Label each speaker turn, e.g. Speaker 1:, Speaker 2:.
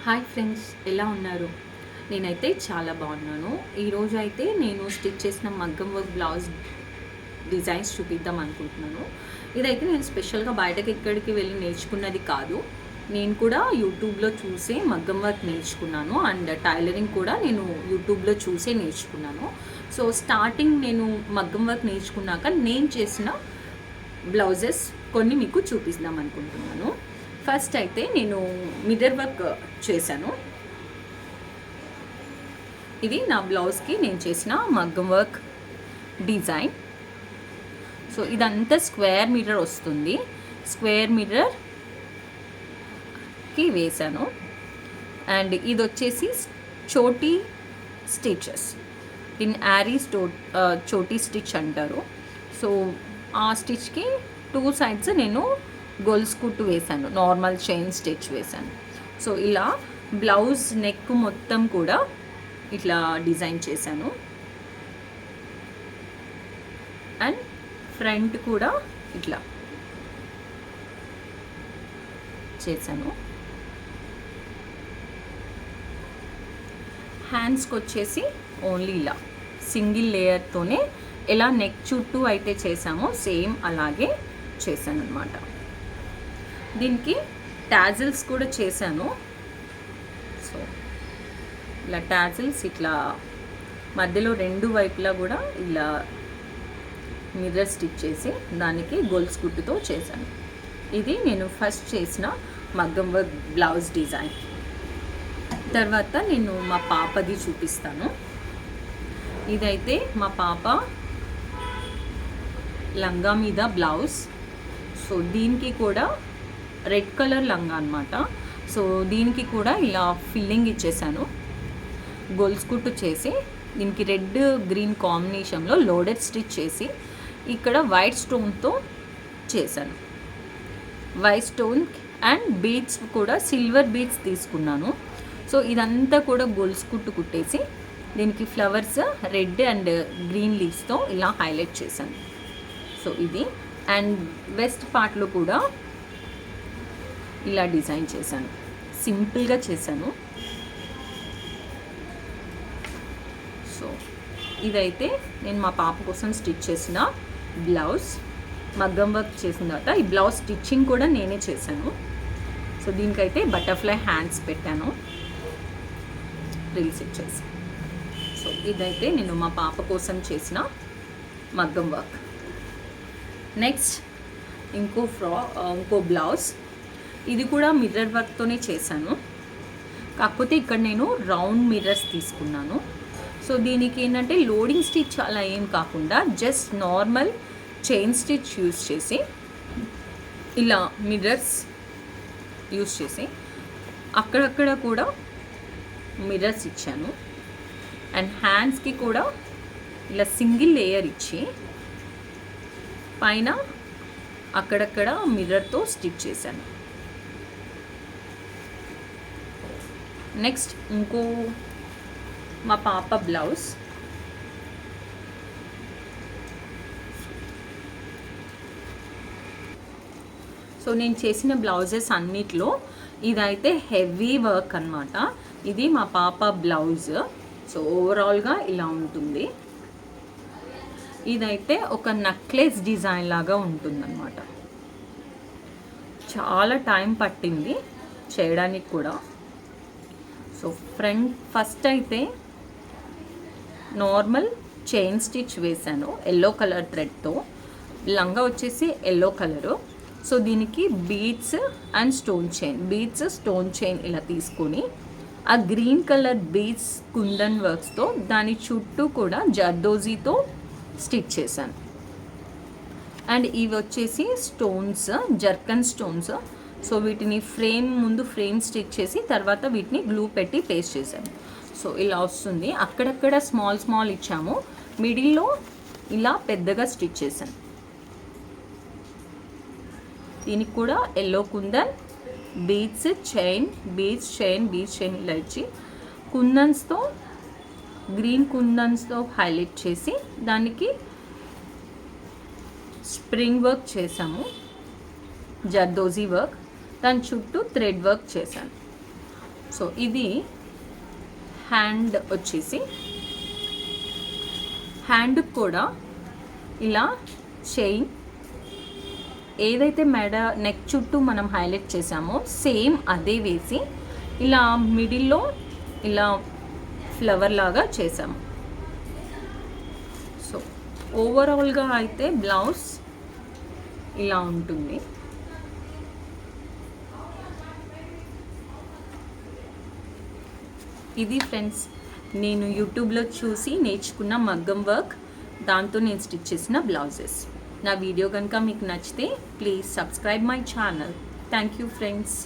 Speaker 1: Hi friends, ఎలా ఉన్నారు? నేనైతే చాలా బాగున్నాను. ఈరోజు అయితే నేను స్టిచ్ చేసిన మగ్గం వర్క్ బ్లౌజ్ డిజైన్స్ చూపిద్దాం అనుకుంటున్నాను. ఇదైతే నేను స్పెషల్గా బయటకి ఎక్కడికి వెళ్ళి నేర్చుకున్నది కాదు. నేను కూడా యూట్యూబ్లో చూసే మగ్గం వర్క్ నేర్చుకున్నాను అండ్ టైలరింగ్ కూడా నేను యూట్యూబ్లో చూసే నేర్చుకున్నాను. సో స్టార్టింగ్ నేను మగ్గం వర్క్ నేర్చుకున్నాక నేను చేసిన బ్లౌజెస్ కొన్ని మీకు చూపిద్దాం అనుకుంటున్నాను. ఫస్ట్ అయితే నేను మిర్రర్ వర్క్ చేశాను. ఇది నా బ్లౌజ్కి నేను చేసిన మగ్గం వర్క్ డిజైన్. సో ఇదంతా స్క్వేర్ మిర్రర్ వస్తుంది. స్క్వేర్ మిర్రర్కి వేశాను. అండ్ ఇది వచ్చేసి చోటీ స్టిచెస్. ఇన్ యారీ చోటీ స్టిచ్ అంటారు. సో ఆ స్టిచ్కి 2 సైడ్స్ నేను గొలుసు కుట్టు వేశాను, నార్మల్ చైన్ స్టిచ్ వేశాను. సో ఇలా బ్లౌజ్ నెక్ మొత్తం కూడా ఇట్లా డిజైన్ చేశాను. అండ్ ఫ్రంట్ కూడా ఇట్లా చేశాను. హ్యాండ్స్కి వచ్చేసి ఓన్లీ ఇలా సింగిల్ లేయర్తోనే ఎలా నెక్ చుట్టూ అయితే చేసామో సేమ్ అలాగే చేశాను అనమాట. దీనికి టాజిల్స్ కూడా చేశాను. సో ఇలా టాజిల్స్ ఇట్లా మధ్యలో 2 వైపులా కూడా ఇలా మిర్రర్ స్టిచ్ చేసి దానికి గొలుసు కుట్టుతో చేశాను. ఇది నేను ఫస్ట్ చేసిన మగ్గం వర్క్ బ్లౌజ్ డిజైన్. తర్వాత నేను మా పాపది చూపిస్తాను. ఇదైతే మా పాప లంగా మీద బ్లౌజ్. సో దీనికి కూడా రెడ్ కలర్ లంగా అనమాట. సో దీనికి కూడా ఇలా ఫిల్లింగ్ ఇచ్చేసాను, గొలుసు కుట్టు చేసి దీనికి రెడ్ గ్రీన్ కాంబినేషన్లో లోడెడ్ స్టిచ్ చేసి ఇక్కడ వైట్ స్టోన్తో చేశాను. వైట్ స్టోన్ అండ్ బీడ్స్ కూడా సిల్వర్ బీడ్స్ తీసుకున్నాను. సో ఇదంతా కూడా గొలుసు కుట్టు కుట్టేసి దీనికి ఫ్లవర్స్ రెడ్ అండ్ గ్రీన్ లీవ్స్తో ఇలా హైలైట్ చేశాను. సో ఇది అండ్ వెస్ట్ పార్ట్లో కూడా ఇలా డిజైన్ చేశాను, సింపుల్గా చేశాను. సో ఇదైతే నేను మా పాప కోసం స్టిచ్ చేసిన బ్లౌజ్. మగ్గం వర్క్ చేసిన తర్వాత ఈ బ్లౌజ్ స్టిచ్చింగ్ కూడా నేనే చేశాను. సో దీనికైతే బటర్ఫ్లై హ్యాండ్స్ పెట్టాను, ఫ్రిల్స్ ఇచ్చేసి. సో ఇదైతే నేను మా పాప కోసం చేసిన మగ్గం వర్క్. నెక్స్ట్ ఇంకో బ్లౌజ్. ఇది కూడా మిర్రర్ వర్క్తోనే చేశాను. కాకపోతే ఇక్కడ నేను రౌండ్ మిర్రర్స్ తీసుకున్నాను. సో దీనికి ఏంటంటే లోడింగ్ స్టిచ్ అలా ఏం కాకుండా just normal chain stitch use చేసి ఇలా మిర్రర్స్ యూస్ చేసి అక్కడక్కడ కూడా మిర్రర్స్ ఇచ్చాను. అండ్ హ్యాండ్స్కి కూడా ఇలా సింగిల్ లేయర్ ఇచ్చి పైన అక్కడక్కడ మిర్రర్తో స్టిచ్ చేశాను. నెక్స్ట్ ఇంకో మా పాప బ్లౌజ్. సో నేను చేసిన బ్లౌజెస్ అన్నిట్లో ఇదైతే హెవీ వర్క్ అనమాట. ఇది మా పాప బ్లౌజ్. సో ఓవరాల్గా ఇలా ఉంటుంది. ఇదైతే ఒక నెక్లెస్ డిజైన్ లాగా ఉంటుందన్నమాట. చాలా టైం పట్టింది చేయడానికి కూడా. సో ఫ్రంట్ ఫస్ట్ అయితే నార్మల్ చైన్ స్టిచ్ వేశాను ఎల్లో కలర్ థ్రెడ్తో. లంగా వచ్చేసి ఎల్లో కలరు. సో దీనికి బీడ్స్ అండ్ స్టోన్ చైన్ ఇలా తీసుకొని ఆ గ్రీన్ కలర్ బీడ్స్ కుందన్ వర్క్స్తో దాని చుట్టూ కూడా జర్దోజీతో స్టిచ్ చేశాను. అండ్ ఇవి వచ్చేసి స్టోన్స్, జర్కన్ స్టోన్స్. సో వీటిని ముందు ఫ్రేమ్ స్టిచ్ చేసి తర్వాత వీటిని గ్లూ పెట్టి పేస్ట్ చేశాను. సో ఇలా వస్తుంది. అక్కడక్కడ స్మాల్ ఇచ్చాము, మిడిల్లో ఇలా పెద్దగా స్టిచ్ చేశాను. దీనికి కూడా ఎల్లో కుందన్, బీడ్స్ చైన్ ఇలా ఇచ్చి కుందన్స్తో గ్రీన్ కుందన్స్తో హైలైట్ చేసి దానికి స్ప్రింగ్ వర్క్ చేసాము, జర్దోజీ వర్క్. దాని చుట్టూ థ్రెడ్ వర్క్ చేశాను. సో ఇది హ్యాండ్ వచ్చేసి, హ్యాండ్ కూడా ఇలా చైన్ ఏదైతే మెడ నెక్ చుట్టూ మనం హైలైట్ చేసామో సేమ్ అదే వేసి ఇలా మిడిల్లో ఇలా ఫ్లవర్ లాగా చేసాము. సో ఓవరాల్గా అయితే బ్లౌజ్ ఇలా ఉంటుంది. ఇది ఫ్రెండ్స్ నేను యూట్యూబ్లో చూసి నేర్చుకున్న మగ్గం వర్క్, దాంతో నేను స్టిచ్ చేసిన బ్లౌజెస్. నా వీడియో కనుక మీకు నచ్చితే please subscribe my channel. Thank you friends.